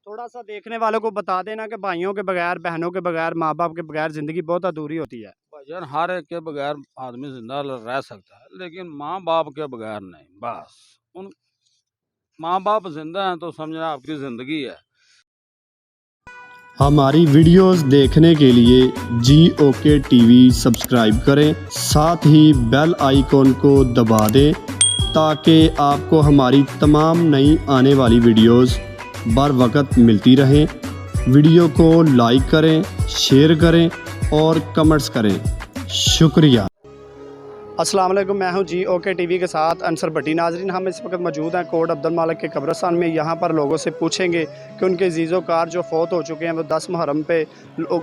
थोड़ा सा देखने वालों को बता देना कि भाइयों के बगैर, बहनों के बगैर, माँ बाप के बगैर ज़िंदगी बहुत अधूरी होती है। भाईजान हर एक के बगैर आदमी जिंदा रह सकता है, लेकिन माँ बाप के बगैर नहीं। बस उन माँ बाप जिंदा हैं तो समझना आपकी जिंदगी है। हमारी वीडियोस देखने के लिए GOK TV सब्सक्राइब करें, साथ ही बेल आइकॉन को दबा दें ताकि आपको हमारी तमाम नई आने वाली वीडियोस बर वक्त मिलती रहें। वीडियो को लाइक करें, शेयर करें और कमेंट्स करें। शुक्रिया। अस्सलाम वालेकुम, मैं हूं GOK TV के साथ अंसर भट्टी। नाजरीन, हम इस वक्त मौजूद हैं कोट अब्दुल मालिक के कब्रिस्तान में। यहां पर लोगों से पूछेंगे कि उनके जीज़ो कार जो फ़ौत हो चुके हैं वो 10 मुहर्रम पे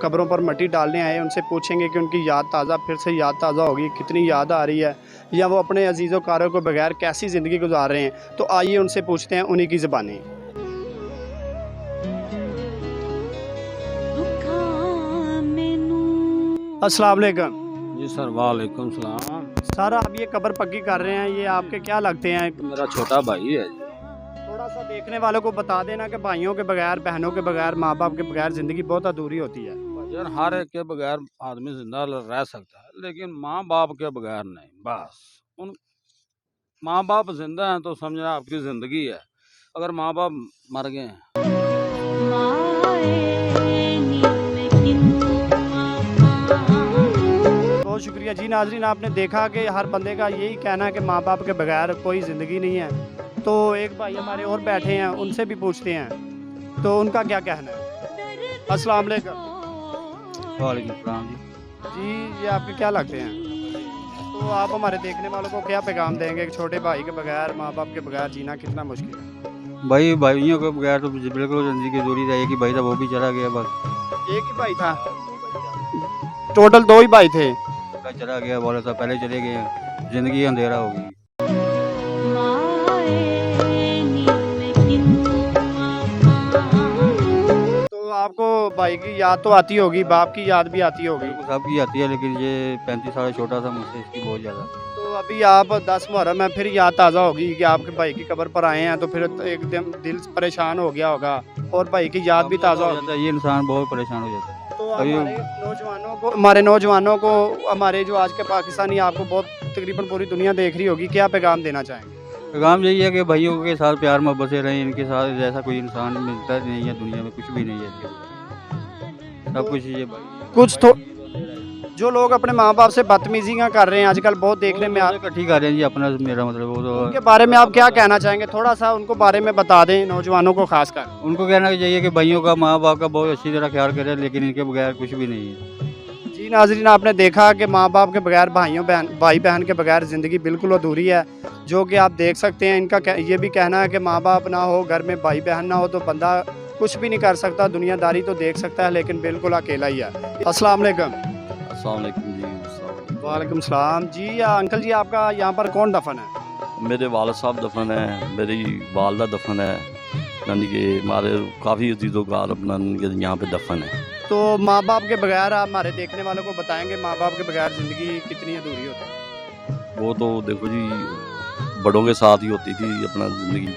कब्रों पर मिट्टी डालने आए। उनसे पूछेंगे कि उनकी याद ताज़ा, फिर से याद ताज़ा होगी, कितनी याद आ रही है, या वो अपने अजीज़ो कारों को बगैर कैसी ज़िंदगी गुजार रहे हैं। तो आइए उनसे पूछते हैं उन्हीं की ज़बानी। अस्सलाम वालेकुम। जी सर, वालेकुम सलाम। सर, आप ये कब्र पक्की कर रहे हैं, ये आपके क्या लगते हैं? मेरा छोटा भाई है। थोड़ा सा देखने वालों को बता देना कि भाइयों के बगैर, बहनों के बगैर, माँ बाप के बगैर ज़िंदगी बहुत अधूरी होती है। भाईजान हर एक के बगैर आदमी जिंदा रह सकता है, लेकिन माँ बाप के बगैर नहीं। बस उन माँ बाप जिंदा हैं तो समझना आपकी जिंदगी है। अगर माँ बाप मर गए बहुत शुक्रिया जी। नाजरीन, आपने देखा कि हर बंदे का यही कहना है कि माँ बाप के बगैर कोई ज़िंदगी नहीं है। तो एक भाई हमारे और बैठे हैं, उनसे भी पूछते हैं तो उनका क्या कहना है। अस्सलाम वालेकुम। वालेकुम सलाम जी, ये आपके क्या लगते हैं? तो आप हमारे देखने वालों को क्या पैगाम देंगे कि छोटे भाई के बगैर, माँ बाप के बगैर जीना कितना मुश्किल है? भाई भाइयों के बगैर तो बिल्कुल जिंदगी अधूरी रहेगी। भाई था वो भी चला गया, बस एक ही भाई था? टोटल 2 ही भाई थे? चला गया, बोला था पहले चले गए, जिंदगी अंधेरा होगी। तो आपको भाई की याद तो आती होगी, बाप की याद भी आती होगी? सबकी आती है, लेकिन ये 35 साल छोटा था मुझसे, इसकी बहुत ज़्यादा। तो अभी आप 10 मुहर्रम में फिर याद ताज़ा होगी कि आपके भाई की कब्र पर आए हैं, तो फिर एकदम दिल परेशान हो गया होगा और भाई की याद भी ताज़ा हो जाता है। ये इंसान बहुत परेशान हो जाता है। तो हमारे नौजवानों को, हमारे जो आज के पाकिस्तानी, आपको बहुत तकरीबन पूरी दुनिया देख रही होगी, क्या पैगाम देना चाहेंगे? पैगाम यही है कि भाइयों के साथ प्यार मोहब्बत से रहें। इनके साथ जैसा कोई इंसान मिलता नहीं है दुनिया में, कुछ भी नहीं है इसके बगैर। सब कुछ ये कुछ तो जो लोग अपने माँ बाप से बदतमीजियाँ कर रहे हैं आजकल, बहुत देखने में ठीक आ रहे हैं जी। अपना मेरा मतलब वो तो उनके बारे में आप क्या कहना चाहेंगे? थोड़ा सा उनको बारे में बता दें, नौजवानों को खास कर। उनको कहना चाहिए कि भाइयों का, माँ बाप का बहुत अच्छी तरह ख्याल करें, लेकिन इनके बगैर कुछ भी नहीं है। जी नाजरीन, आपने देखा कि माँ बाप के बगैर, भाई बहन के बगैर ज़िंदगी बिल्कुल अधूरी है, जो कि आप देख सकते हैं। इनका ये भी कहना है कि माँ बाप ना हो, घर में भाई बहन ना हो तो बंदा कुछ भी नहीं कर सकता, दुनियादारी तो देख सकता है लेकिन बिल्कुल अकेला ही है। अस्सलाम वालेकुम। अस्सलाम वालेकुम जी। वालेकुम सलाम जी। अंकल जी, आपका यहाँ पर कौन दफन है? मेरे वालिद साहब दफन है, मेरी वालदा दफन है, यानी कि हमारे काफ़ी अजीज़ों का अपना यहाँ पे दफन है। तो माँ बाप के बगैर आप हमारे देखने वालों को बताएंगे माँ बाप के बगैर ज़िंदगी कितनी अधूरी होती है? वो तो देखो जी, बड़ों के साथ ही होती थी अपना ज़िंदगी।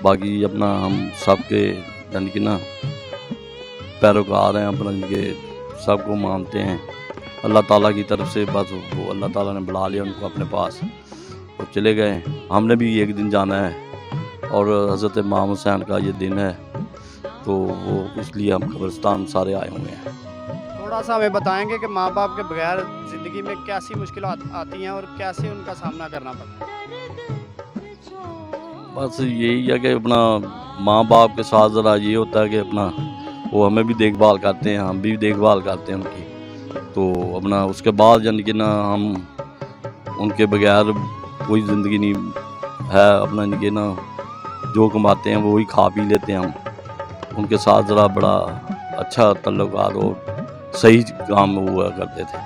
बाकी अपना हम सब के यानी कि ना पैरोकार हैं, अपना इनके सबको मानते हैं अल्लाह ताला की तरफ से। बस वो अल्लाह ताला ने बुला लिया उनको अपने पास, वो चले गए। हमने भी एक दिन जाना है और हज़रत इमाम हुसैन का ये दिन है, तो वो इसलिए हम कब्रिस्तान सारे आए हुए हैं। थोड़ा सा हमें बताएंगे कि माँ बाप के बगैर ज़िंदगी में कैसी मुश्किलात आती हैं और कैसे उनका सामना करना पड़ता है? बस यही है कि अपना माँ बाप के साथ ज़रा ये होता है कि अपना वो हमें भी देखभाल करते हैं, हम भी देखभाल करते हैं उनकी। तो अपना उसके बाद यानी कि ना हम उनके बगैर कोई ज़िंदगी नहीं है। अपना यानी कि ना जो कमाते हैं वही खा पी लेते हैं हम। उनके साथ ज़रा बड़ा अच्छा तल्लुकात और सही काम हुआ करते थे।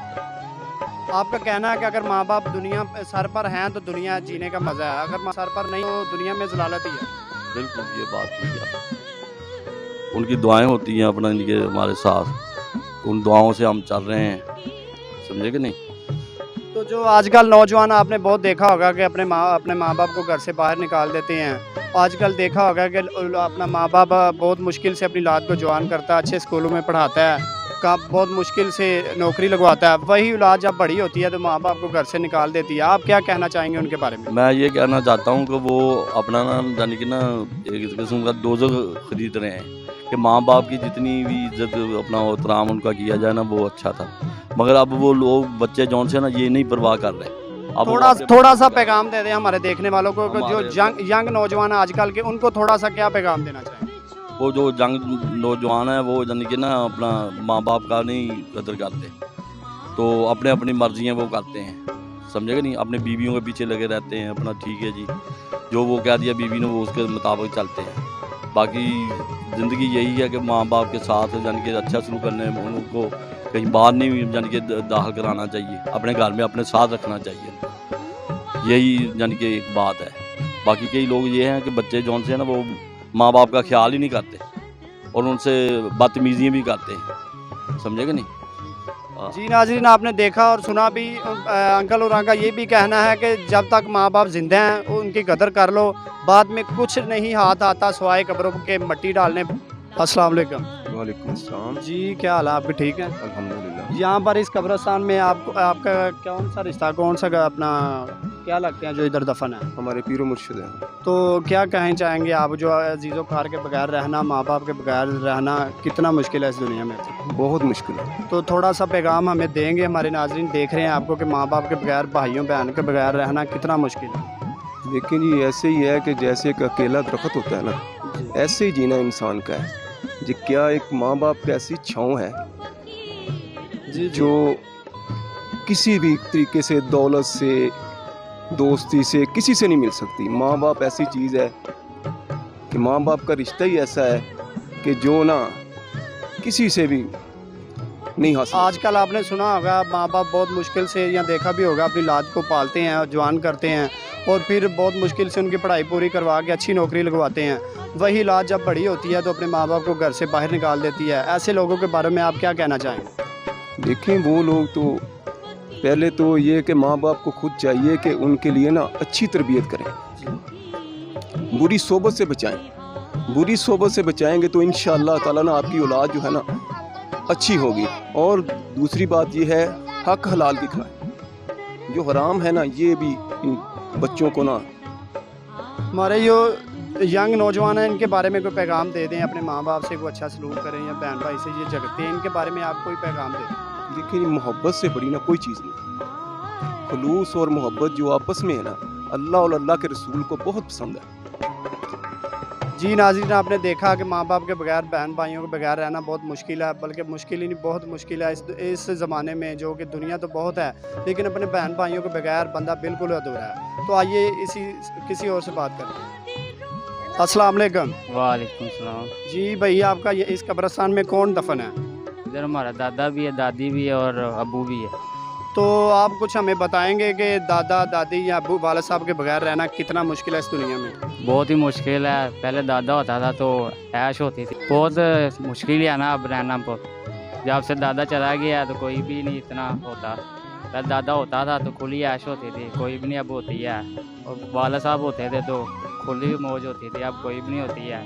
आपका कहना है कि अगर माँ बाप दुनिया सर पर हैं तो दुनिया जीने का मज़ा है, अगर सर पर नहीं तो दुनिया में ज़लालत ही है। बिल्कुल, ये बात ठीक है। उनकी दुआएं होती हैं अपना इनके हमारे साथ, उन दुआओं से हम चल रहे हैं, समझे कि नहीं। तो जो आजकल नौजवान आपने बहुत देखा होगा कि अपने माँ बाप को घर से बाहर निकाल देते हैं। आजकल देखा होगा कि अपना माँ बाप बहुत मुश्किल से अपनी औलाद को जवान करता है, अच्छे स्कूलों में पढ़ाता है, बहुत मुश्किल से नौकरी लगवाता है। वही औलाद जब बड़ी होती है तो माँ बाप को घर से निकाल देती है। आप क्या कहना चाहेंगे उनके बारे में? मैं ये कहना चाहता हूँ कि वो अपना ना यानी कि ना एक किस्म का दोज़ख खरीद रहे हैं कि माँ बाप की जितनी भी इज्जत अपना एहतराम उनका किया जाए ना वो अच्छा था, मगर अब वो लोग बच्चे जौन से ना ये नहीं परवाह कर रहे। अब थोड़ा सा पैगाम दे दें हमारे देखने वालों को कि जो हमारे- यंग नौजवान है आजकल के, उनको थोड़ा सा क्या पैगाम देना चाहिए? वो जो जंग नौजवान है वो यानी कि ना अपना माँ बाप का नहीं कदर करते, तो अपने अपनी मर्जियाँ वो करते हैं, समझेगा नहीं, अपने बीवियों के पीछे लगे रहते हैं अपना। ठीक है जी, जो वो कह दिया बीवी ने वो उसके मुताबिक चलते हैं। बाकी ज़िंदगी यही है कि माँ बाप के साथ यानी कि अच्छा सलूक करने में, उनको कहीं बाहर नहीं यानी कि दाखिल कराना चाहिए, अपने घर में अपने साथ रखना चाहिए, यही यानी कि एक बात है। बाकी कई लोग ये हैं कि बच्चे जौन से हैं ना वो माँ बाप का ख्याल ही नहीं करते और उनसे बदतमीज़ियाँ भी करते हैं, समझेगा नहीं। जी नाज़रीन, आपने देखा और सुना भी। अंकल और का ये भी कहना है कि जब तक माँ बाप जिंदा हैं उनकी कदर कर लो, बाद में कुछ नहीं हाथ आता सिवाय कब्रों के मिट्टी डालने। अस्सलाम वालेकुम। वालेकुम अस्सलाम। जी क्या हाल है आपके? ठीक है अल्हम्दुलिल्लाह। यहाँ पर इस कब्रिस्तान में आपका कौन सा रिश्ता, कौन सा अपना क्या लगते हैं जो इधर दफन है? हमारे पीरो मुर्शिद हैं। तो क्या कहना चाहेंगे आप, जो अजीज़ो कार के बगैर रहना, माँ बाप के बगैर रहना कितना मुश्किल है इस दुनिया में? बहुत मुश्किल है। तो थोड़ा सा पैगाम हमें देंगे? हमारे नाज़रीन देख रहे हैं आपको कि माँ बाप के बगैर, भाइयों बहन के बगैर रहना कितना मुश्किल है। लेकिन ये ऐसे ही है कि जैसे एक अकेला दरख्त होता है ना, ऐसे ही जीना इंसान का है जी। क्या एक माँ बाप की ऐसी छाँव है जी जो किसी भी तरीके से, दौलत से, दोस्ती से, किसी से नहीं मिल सकती। माँ बाप ऐसी चीज़ है कि माँ बाप का रिश्ता ही ऐसा है कि जो ना किसी से भी नहीं हासिल। आजकल आपने सुना होगा माँ बाप बहुत मुश्किल से, या देखा भी होगा, अपनी औलाद को पालते हैं और जवान करते हैं और फिर बहुत मुश्किल से उनकी पढ़ाई पूरी करवा के अच्छी नौकरी लगवाते हैं। वही औलाद जब बड़ी होती है तो अपने माँ बाप को घर से बाहर निकाल देती है। ऐसे लोगों के बारे में आप क्या कहना चाहेंगे? देखें, वो लोग तो पहले तो ये कि माँ बाप को खुद चाहिए कि उनके लिए ना अच्छी तरबियत करें, बुरी सोबत से बचाएं। बुरी सोबत से बचाएंगे तो इंशाअल्लाह ताला ना आपकी औलाद जो है ना अच्छी होगी। और दूसरी बात ये है, हक हलाल की खाएं, जो हराम है ना ये भी इन बच्चों को ना। हमारे जो यंग नौजवान हैं इनके बारे में कोई पैगाम दे दें, अपने माँ बाप से कोई अच्छा सलूक करें, या बहन भाई से ये झगड़ते हैं, इनके बारे में आप कोई पैगाम दे दें? देखिए, मोहब्बत से बड़ी ना कोई चीज़ नहीं। खुलूस और मोहब्बत जो आपस में है ना, अल्लाह और अल्लाह के रसूल को बहुत पसंद है। जी नाज़रीन, आपने देखा कि माँ बाप के बगैर, बहन भाइयों के बगैर रहना बहुत मुश्किल है, बल्कि मुश्किल ही नहीं बहुत मुश्किल है इस ज़माने में, जो कि दुनिया तो बहुत है लेकिन अपने बहन भाइयों के बगैर बंदा बिल्कुल अधूरा है। तो आइए किसी और से बात करते हैं। अस्सलाम वालेकुम। वालेकुम सलाम। जी भैया, आपका ये इस कब्रिस्तान में कौन दफन है? इधर हमारा दादा भी है, दादी भी है और अबू भी है। तो आप कुछ हमें बताएंगे कि दादा दादी या अबू वाले साहब के बगैर रहना कितना मुश्किल है इस दुनिया में? बहुत ही मुश्किल है। पहले दादा होता था तो ऐश होती थी, बहुत मुश्किल है ना अब रहना। जब से दादा चला गया तो कोई भी नहीं इतना होता। पहले दादा होता था तो खुली ऐश होती थी, कोई भी नहीं अब होती है। और वाला साहब होते थे तो खुली मौज होती थी, अब कोई भी नहीं होती है।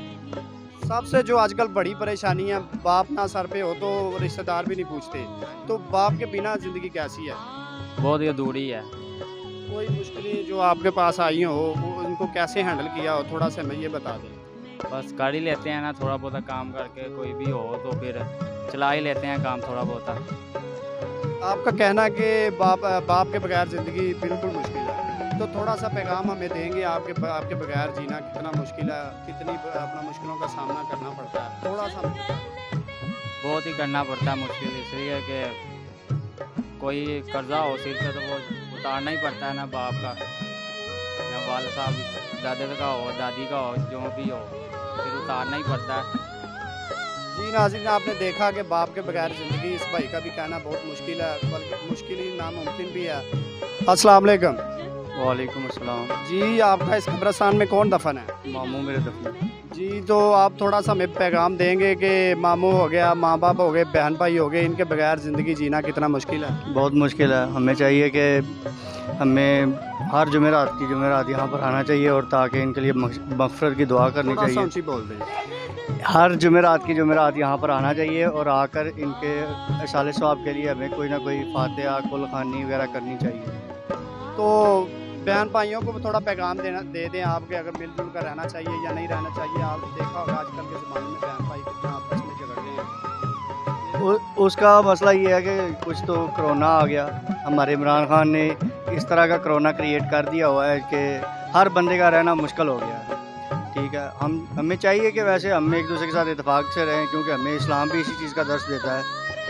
सबसे जो आजकल बड़ी परेशानी है, बाप ना सर पे हो तो रिश्तेदार भी नहीं पूछते। तो बाप के बिना ज़िंदगी कैसी है? बहुत ही अधूरी है। कोई मुश्किलें जो आपके पास आई हो, वो उनको कैसे हैंडल किया हो, थोड़ा सा हमें ये बता दें। बस कर ही लेते हैं ना, थोड़ा बहुत काम करके, कोई भी हो तो फिर चला ही लेते हैं काम थोड़ा बहुत। आपका कहना है कि बाप के बगैर ज़िंदगी बिल्कुल मुश्किल है, तो थोड़ा सा पैगाम हमें देंगे आपके बगैर जीना कितना मुश्किल है, कितनी अपना मुश्किलों का सामना करना पड़ता है, थोड़ा सा हमें बता दें। बहुत ही करना पड़ता है मुश्किल, इसलिए कि कोई कर्जा हो सिर पे तो वो उतारना ही पड़ता है ना, बाप का या वाल साहब दादे का हो, दादी का हो, जो भी हो, फिर उतारना ही पड़ता है। जी नाज़रीन, आपने देखा कि बाप के बगैर ज़िंदगी, इस भाई का भी कहना बहुत मुश्किल है, बल्कि मुश्किल ही नामुमकिन भी है। अस्सलाम वालेकुम। वालेकुम अस्सलाम। जी, आपका इस कब्रिस्तान में कौन दफन है? मामू मेरे दफन। जी, तो आप थोड़ा सा हमें पैगाम देंगे कि मामू हो गया, माँ बाप हो गए, बहन भाई हो गए, इनके बगैर ज़िंदगी जीना कितना मुश्किल है? बहुत मुश्किल है। हमें चाहिए कि हमें हर जुमेरात यहाँ पर आना चाहिए और ताकि इनके लिए मग़फ़िरत की दुआ करनी थोड़ा सा चाहिए। ऊंची बोल दें। हर जुमेरात यहाँ पर आना चाहिए और आकर इनके इसाले सवाब के लिए हमें कोई ना कोई फातिहा कुल खानी वगैरह करनी चाहिए। तो बहन भाइयों को भी थोड़ा पैगाम दे दें आप कि अगर मिलजुल कर रहना चाहिए या नहीं रहना चाहिए। आप देखा होगा आजकल के ज़माने में बहन भाई कितना आपस में झगड़ रहे हैं। उसका मसला ये है कि कुछ तो कोरोना आ गया, हमारे इमरान खान ने इस तरह का कोरोना क्रिएट कर दिया हुआ है कि हर बंदे का रहना मुश्किल हो गया है। ठीक है, हमें चाहिए कि वैसे हम एक दूसरे के साथ इत्तेफाक से रहें, क्योंकि हमें इस्लाम भी इसी चीज़ का दर्स देता है,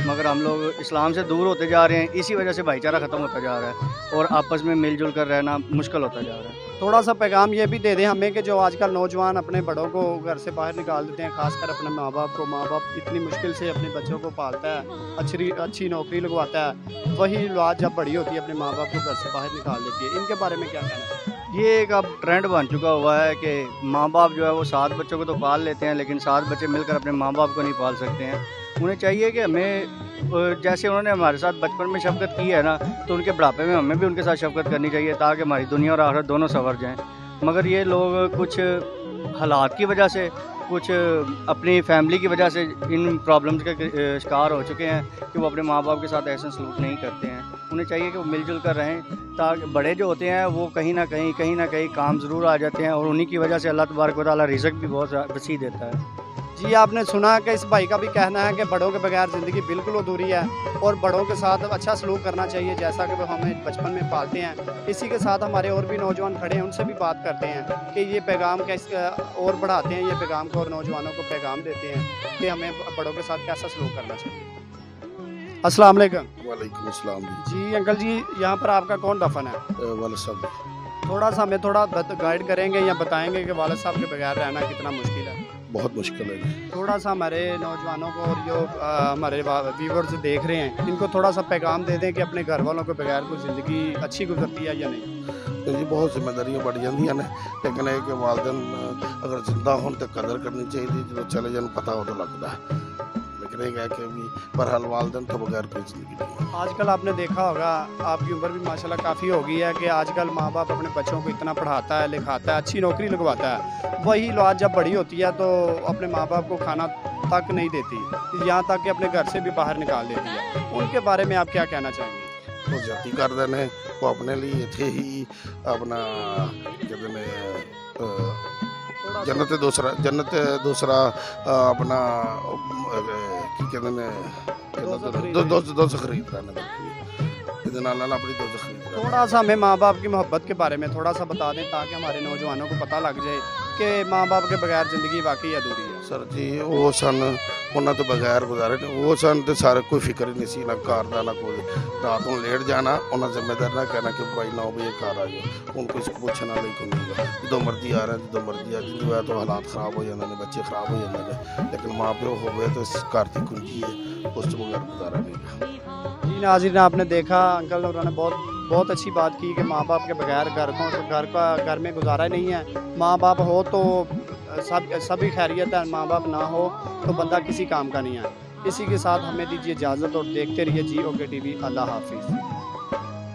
मगर हम लोग इस्लाम से दूर होते जा रहे हैं। इसी वजह से भाईचारा ख़त्म होता जा रहा है और आपस में मिलजुल कर रहना मुश्किल होता जा रहा है। थोड़ा सा पैगाम ये भी दे दें हमें कि जो आजकल नौजवान अपने बड़ों को घर से बाहर निकाल देते हैं, खासकर अपने माँ बाप को। माँ बाप इतनी मुश्किल से अपने बच्चों को पालता है, अच्छी नौकरी लगवाता है, वही औलाद जब बड़ी होती है अपने माँ बाप को घर से बाहर निकाल देती है। इनके बारे में क्या कहना है? ये एक अब ट्रेंड बन चुका हुआ है कि माँ बाप जो है वो 7 बच्चों को तो पाल लेते हैं, लेकिन 7 बच्चे मिलकर अपने माँ बाप को नहीं पाल सकते हैं। उन्हें चाहिए कि हमें जैसे उन्होंने हमारे साथ बचपन में शफ़क़त की है ना, तो उनके बुढ़ापे में हमें भी उनके साथ शफ़क़त करनी चाहिए, ताकि हमारी दुनिया और आखिरत दोनों संवर जाएँ। मगर ये लोग कुछ हालात की वजह से, कुछ अपनी फैमिली की वजह से इन प्रॉब्लम्स के शिकार हो चुके हैं कि वो अपने माँ बाप के साथ ऐसा सलूक नहीं करते हैं। उन्हें चाहिए कि वो मिलजुल कर रहें, ताकि बड़े जो होते हैं वो कहीं ना कहीं काम ज़रूर आ जाते हैं और उन्हीं की वजह से अल्लाह तबारक व तआला रिज़्क़ भी बहुत वसी देता है। जी, आपने सुना कि इस भाई का भी कहना है कि बड़ों के बगैर ज़िंदगी बिल्कुल अधूरी है और बड़ों के साथ अच्छा सलूक करना चाहिए, जैसा कि वो हमें बचपन में पालते हैं। इसी के साथ हमारे और भी नौजवान खड़े हैं, उनसे भी बात करते हैं कि ये पैगाम कैसे और बढ़ाते हैं, ये पैगाम को और नौजवानों को पैगाम देते हैं कि हमें बड़ों के साथ कैसा सलूक करना चाहिए। अस्सलाम वालेकुम। वालेकुम अस्सलाम जी अंकल जी, यहाँ पर आपका कौन दफन है? वाले साहब थोड़ा सा हमें थोड़ा गाइड करेंगे या बताएंगे कि वालिद साहब के बगैर रहना कितना मुश्किल है? बहुत मुश्किल है। थोड़ा सा हमारे नौजवानों को और जो हमारे व्यूवर्स देख रहे हैं, इनको थोड़ा सा पैगाम दे दें कि अपने घर वालों के बगैर कोई ज़िंदगी अच्छी गुजरती है या नहीं। तो जी बहुत जिम्मेदारियां बढ़ जाती ने, लेकिन है कि वालदेन अगर जिंदा हो तो कदर करनी चाहिए, जो चले जान पता हो तो लगता है, लेकिन एक है कि भी बहरहाल वालदेन तो बगैर कोई ज़िंदगी नहीं है। आजकल आपने देखा होगा, आपकी उम्र भी माशाल्लाह काफ़ी हो गई है, कि आजकल माँ बाप अपने बच्चों को इतना पढ़ाता है, लिखाता है, अच्छी नौकरी लगवाता है, वही औलाद जब बड़ी होती है तो अपने माँ बाप को खाना तक नहीं देती, यहाँ तक कि अपने घर से भी बाहर निकाल देती है। उनके बारे में आप क्या कहना चाहेंगे? वो जाति कर देने वो अपने लिए थे ही अपना जन्नत दूसरा अपना दोस्त खरीद रहा अपनी थोड़ा सा हमें माँ बाप की मोहब्बत के बारे में थोड़ा सा बता दें, ताकि हमारे नौजवानों को पता लग जाए कि माँ बाप के बगैर ज़िंदगी वाकई अधूरी है। सर जी वो सन उन्होंने तो बगैर गुजारे वो सन तो सारे कोई फिक्र ही नहीं सी, ना घर का ना कोई रात को लेट जाना, उन्हें जिम्मेदार ना कहना कि भाई 9 बजे घर आ जाओ, उनको इसको पूछने वाले को नहीं, जो मर्जी आ रहे हैं जो मर्जी आ जिंदगी है, तो हालात ख़राब हो जाते हैं, बच्चे ख़राब हो जाते हैं, लेकिन माँ प्यो हो गए तो घर की कुंजी है, उस बगैर गुजारा नहीं। जी नाज़रीन, आपने देखा अंकल उन्होंने बहुत अच्छी बात की कि माँ बाप के बगैर घर में गुजारा नहीं है। माँ बाप हो तो सभी खैरियत है, माँ बाप ना हो तो बंदा किसी काम का नहीं है। इसी के साथ हमें दीजिए इजाज़त और देखते रहिए GOK TV। अल्लाह हाफिज़।